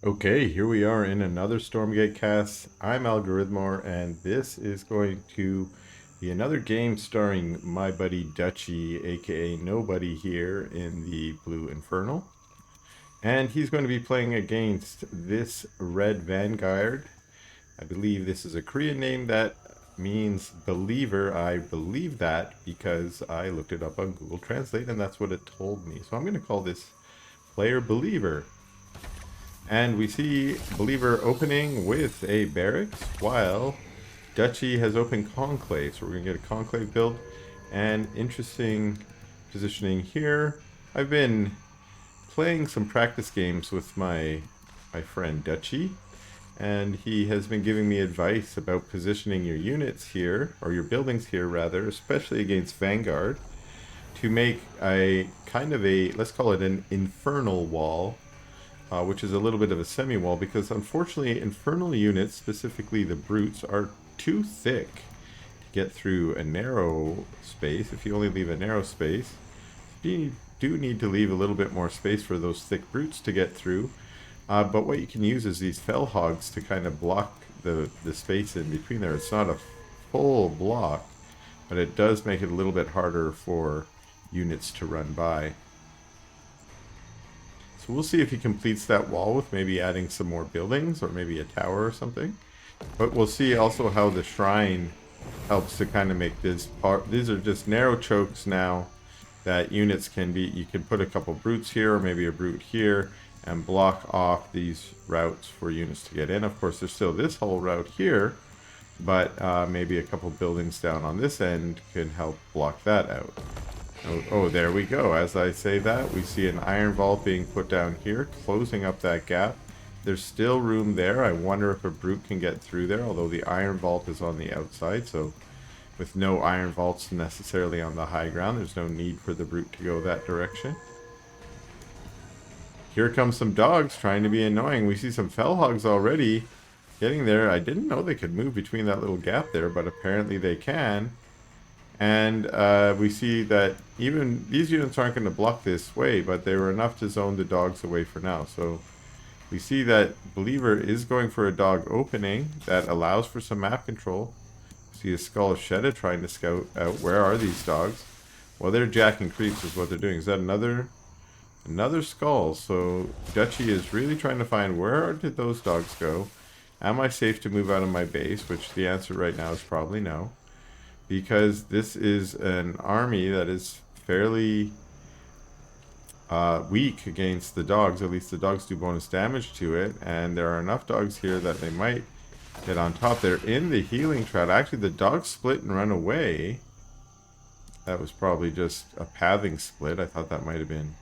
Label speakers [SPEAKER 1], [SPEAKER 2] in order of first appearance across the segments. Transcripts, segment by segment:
[SPEAKER 1] Okay, here we are in another Stormgate cast. I'm Algorithmor, and this is going to be another game starring my buddy Dutchy, aka Nobody, here in the Blue Infernal. And he's going to be playing against this Red Vanguard. I believe this is a Korean name that means believer. I believe that because I looked it up on Google Translate, and that's what it told me. So I'm going to call this player Believer. And we see Believer opening with a barracks, while Dutchy has opened Conclave. So we're going to get a Conclave build. And interesting positioning here. I've been playing some practice games with my friend Dutchy, and he has been giving me advice about positioning your units here, or your buildings here rather, especially against Vanguard, to make a kind of a, let's call it an infernal wall, which is a little bit of a semi-wall, because unfortunately infernal units, specifically the brutes, are too thick to get through a narrow space. If you only leave a narrow space, you do need to leave a little bit more space for those thick brutes to get through. But what you can use is these fell hogs to kind of block the space in between there. It's not a full block, but it does make it a little bit harder for units to run by. So we'll see if he completes that wall with maybe adding some more buildings or maybe a tower or something. But we'll see also how the shrine helps to kind of make this part. These are just narrow chokes now that units can be. You can put a couple brutes here or maybe a brute here and block off these routes for units to get in. Of course, there's still this whole route here, but maybe a couple buildings down on this end can help block that out. Oh, there we go. As I say that, we see an iron vault being put down here, closing up that gap. There's still room there. I wonder if a brute can get through there, although the iron vault is on the outside, so with no iron vaults necessarily on the high ground, there's no need for the brute to go that direction. Here comes some dogs trying to be annoying. We see some fell hogs already getting there. I didn't know they could move between that little gap there, but apparently they can. And we see that even these units aren't going to block this way, but they were enough to zone the dogs away for now. So we see that Believer is going for a dog opening that allows for some map control. See a Skull of Shedda trying to scout out where are these dogs. Well, they're jacking creeps is what they're doing. Is that another skull? So Dutchy is really trying to find where did those dogs go? Am I safe to move out of my base? Which the answer right now is probably no, because this is an army that is fairly weak against the dogs. At least the dogs do bonus damage to it, and there are enough dogs here that they might get on top. They're in the healing trap. Actually, the dogs split and run away. That was probably just a pathing split. I thought that might have been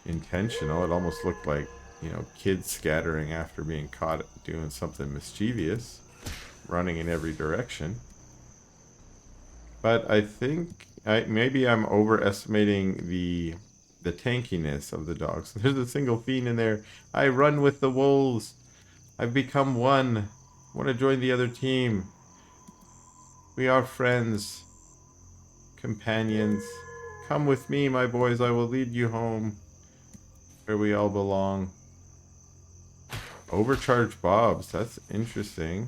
[SPEAKER 1] intentional. It almost looked like, kids scattering after being caught doing something mischievous, running in every direction. But I think maybe I'm overestimating the tankiness of the dogs. There's a single fiend in there. I run with the wolves. I've become one. I want to join the other team. We are friends, companions. Come with me, my boys. I will lead you home, where we all belong. Overcharged bobs. That's interesting.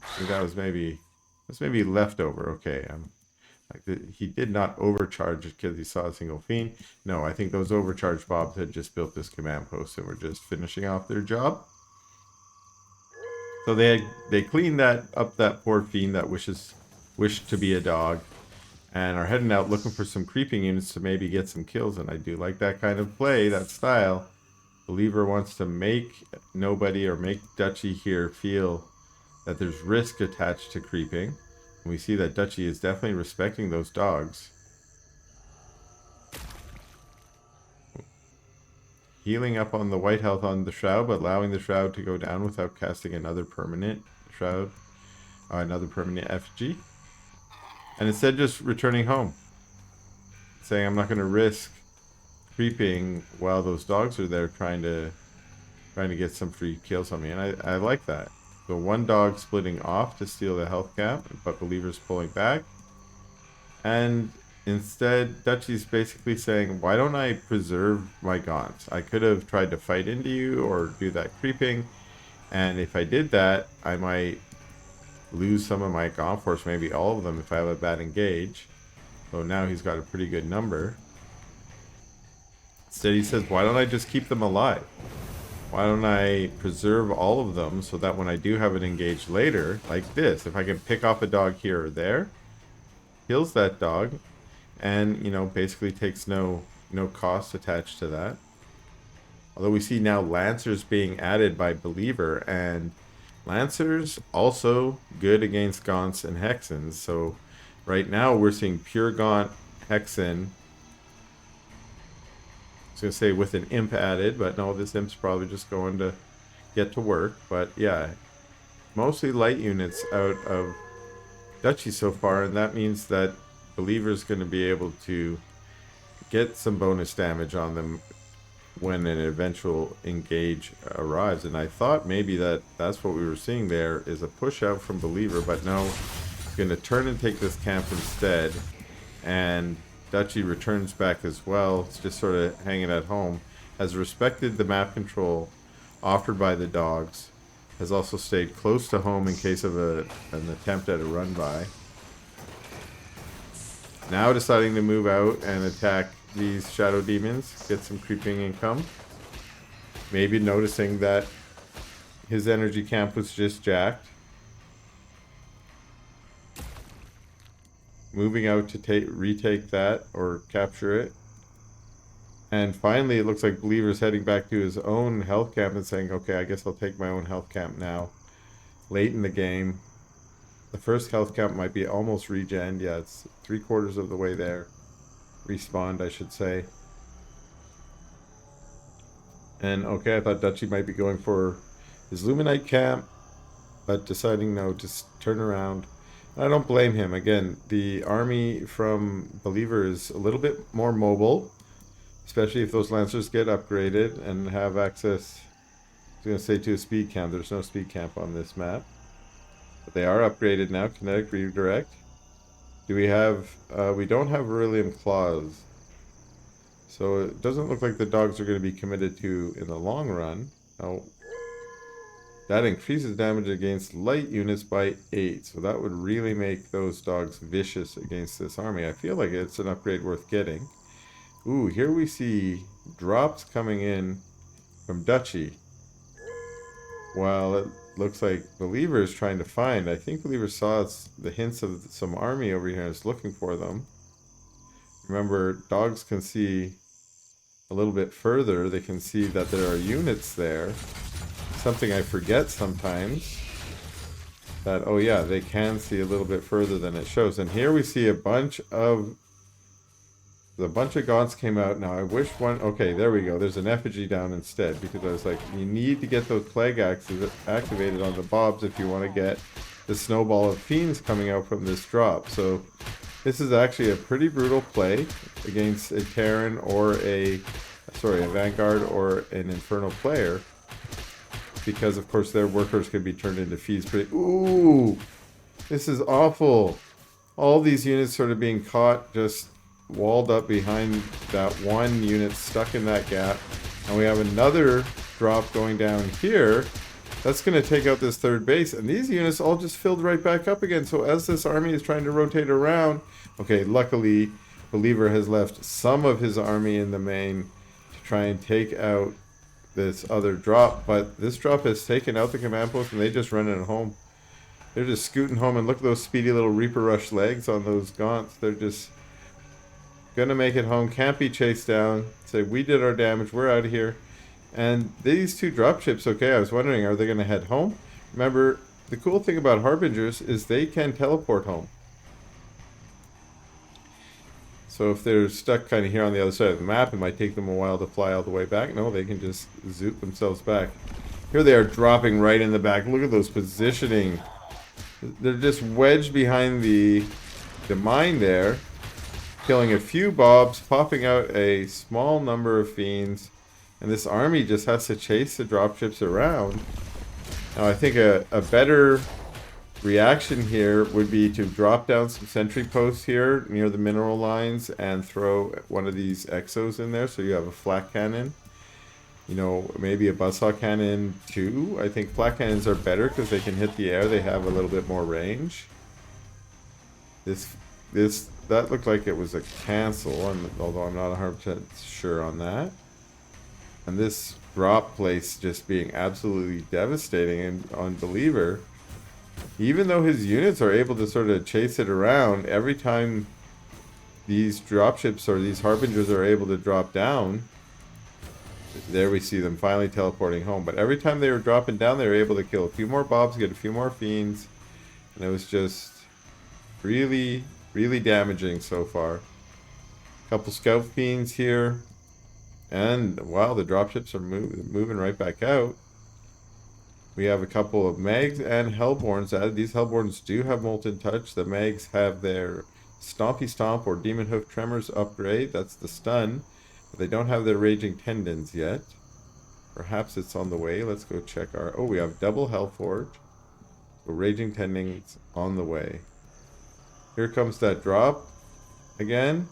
[SPEAKER 1] I think that was maybe leftover. Okay, he did not overcharge because he saw a single fiend. No, I think those overcharged bobs had just built this command post and were just finishing off their job. So they cleaned that poor fiend that wished to be a dog, and are heading out looking for some creeping units to maybe get some kills. And I do like that kind of play, that style. Believer wants to make Nobody or make Dutchy here feel that there's risk attached to creeping. And we see that Dutchy is definitely respecting those dogs. Healing up on the white health on the Shroud, but allowing the Shroud to go down without casting another permanent Shroud, another permanent FG. And instead just returning home. Saying I'm not going to risk creeping while those dogs are there trying to get some free kills on me. And I like that. So one dog splitting off to steal the health cap, but Believer's pulling back. And Instead, Dutchy's basically saying, why don't I preserve my gaunts? I could have tried to fight into you or do that creeping, and if I did that, I might lose some of my gaunt force, maybe all of them if I have a bad engage. So now he's got a pretty good number. Instead he says, why don't I just keep them alive? Why don't I preserve all of them so that when I do have it engaged later, like this, if I can pick off a dog here or there, kills that dog, and, you know, basically takes no cost attached to that. Although we see now Lancers being added by Believer, and Lancers also good against Gaunts and Hexens. So right now we're seeing pure Gaunt Hexen. I was going to say with an Imp added, but no, this Imp's probably just going to get to work. But yeah, mostly light units out of Dutchy so far, and that means that Believer's going to be able to get some bonus damage on them when an eventual engage arrives. And I thought maybe that's what we were seeing there, is a push out from Believer, but no, he's going to turn and take this camp instead, and Dutchy returns back as well. It's just sort of hanging at home, has respected the map control offered by the dogs, has also stayed close to home in case of an attempt at a run by. Now deciding to move out and attack these shadow demons, get some creeping income. Maybe noticing that his energy camp was just jacked. Moving out to retake that or capture it. And finally it looks like Believer's heading back to his own health camp and saying, okay, I guess I'll take my own health camp now. Late in the game. The first health camp might be almost regen. Yeah, it's 3/4 of the way there. Respawned, I should say. And okay, I thought Dutchy might be going for his Luminite camp, but deciding no, just turn around. I don't blame him. Again, the army from Believer is a little bit more mobile, especially if those Lancers get upgraded and have access, I was going to say, to a speed camp. There's no speed camp on this map. But they are upgraded now. Kinetic redirect. Do we have... we don't have Beryllium Claws. So it doesn't look like the dogs are going to be committed to in the long run. Oh, that increases damage against light units by 8. So that would really make those dogs vicious against this army. I feel like it's an upgrade worth getting. Ooh, here we see drops coming in from Dutchy. While it looks like Believer is trying to find. I think Believer saw the hints of some army over here and is looking for them. Remember, dogs can see a little bit further. They can see that there are units there. Something I forget sometimes. That, oh yeah, they can see a little bit further than it shows. And here we see a bunch of gaunts came out. Now I wish one... Okay, there we go. There's an effigy down instead, because I was like, you need to get those plague axes activated on the bobs if you want to get the snowball of fiends coming out from this drop. So this is actually a pretty brutal play against a Terran or a Vanguard or an Infernal player, because of course their workers can be turned into fiends pretty... Ooh! This is awful! All these units sort of being caught just walled up behind that one unit stuck in that gap, and we have another drop going down here that's going to take out this third base, and these units all just filled right back up again. So as this army is trying to rotate around, okay, luckily Believer has left some of his army in the main to try and take out this other drop, but this drop has taken out the command post and they just run it home. They're just scooting home, and look at those speedy little Reaper Rush legs on those gaunts. They're just gonna make it home, can't be chased down. Say, we did our damage, we're out of here. And these two dropships, okay, I was wondering, are they gonna head home? Remember, the cool thing about Harbingers is they can teleport home. So if they're stuck kind of here on the other side of the map, it might take them a while to fly all the way back. No, they can just zoot themselves back. Here they are dropping right in the back. Look at those positioning. They're just wedged behind the mine there, killing a few bobs, popping out a small number of fiends, and this army just has to chase the dropships around. Now I think a better reaction here would be to drop down some sentry posts here near the mineral lines and throw one of these exos in there so you have a flak cannon. You know, maybe a buzzsaw cannon too. I think flak cannons are better because they can hit the air. They have a little bit more range. That looked like it was a cancel, although I'm not 100% sure on that. And this drop place just being absolutely devastating on Believer. Even though his units are able to sort of chase it around, every time these dropships or these harbingers are able to drop down, there we see them finally teleporting home. But every time they were dropping down, they were able to kill a few more bobs, get a few more fiends, and it was just really, really damaging so far. Couple scout fiends here, and wow, the dropships are moving right back out. We have a couple of Mags and Hellborns added. These Hellborns do have Molten Touch. The Mags have their Stompy Stomp or Demon Hoof Tremors upgrade. That's the stun. But they don't have their Raging Tendons yet. Perhaps it's on the way. Let's go check our... Oh, we have double Hellforge. So Raging Tendons on the way. Here comes that drop again.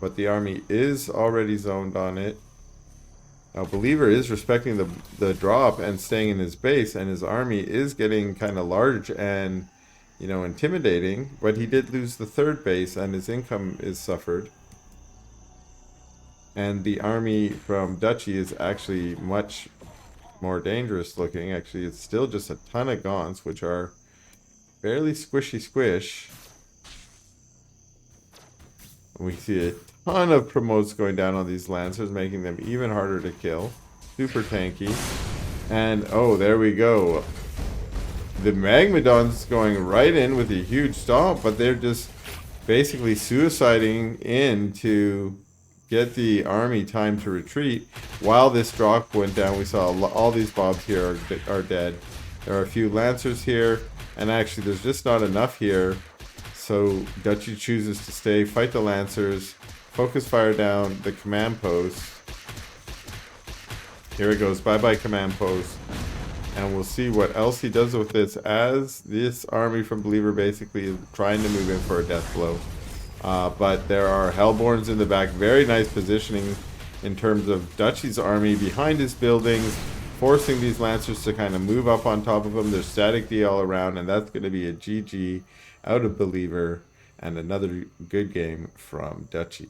[SPEAKER 1] But the army is already zoned on it. Now, Believer is respecting the drop and staying in his base, and his army is getting kind of large and, you know, intimidating. But he did lose the third base, and his income is suffered. And the army from Dutchy is actually much more dangerous looking. Actually, it's still just a ton of gaunts, which are fairly squish. We see a ton of promotes going down on these Lancers, making them even harder to kill. Super tanky. And, oh, there we go. The Magmadon's going right in with a huge stomp, but they're just basically suiciding in to get the army time to retreat. While this drop went down, we saw all these bobs here are dead. There are a few Lancers here, and actually there's just not enough here. So Dutchy chooses to stay, fight the Lancers, focus fire down the command post. Here it goes, bye-bye command post. And we'll see what else he does with this, as this army from Believer basically is trying to move in for a death blow. But there are Hellborns in the back, very nice positioning in terms of Dutchy's army behind his buildings, forcing these Lancers to kind of move up on top of them. There's static D all around, and that's going to be a GG out of Believer, and another good game from Dutchy.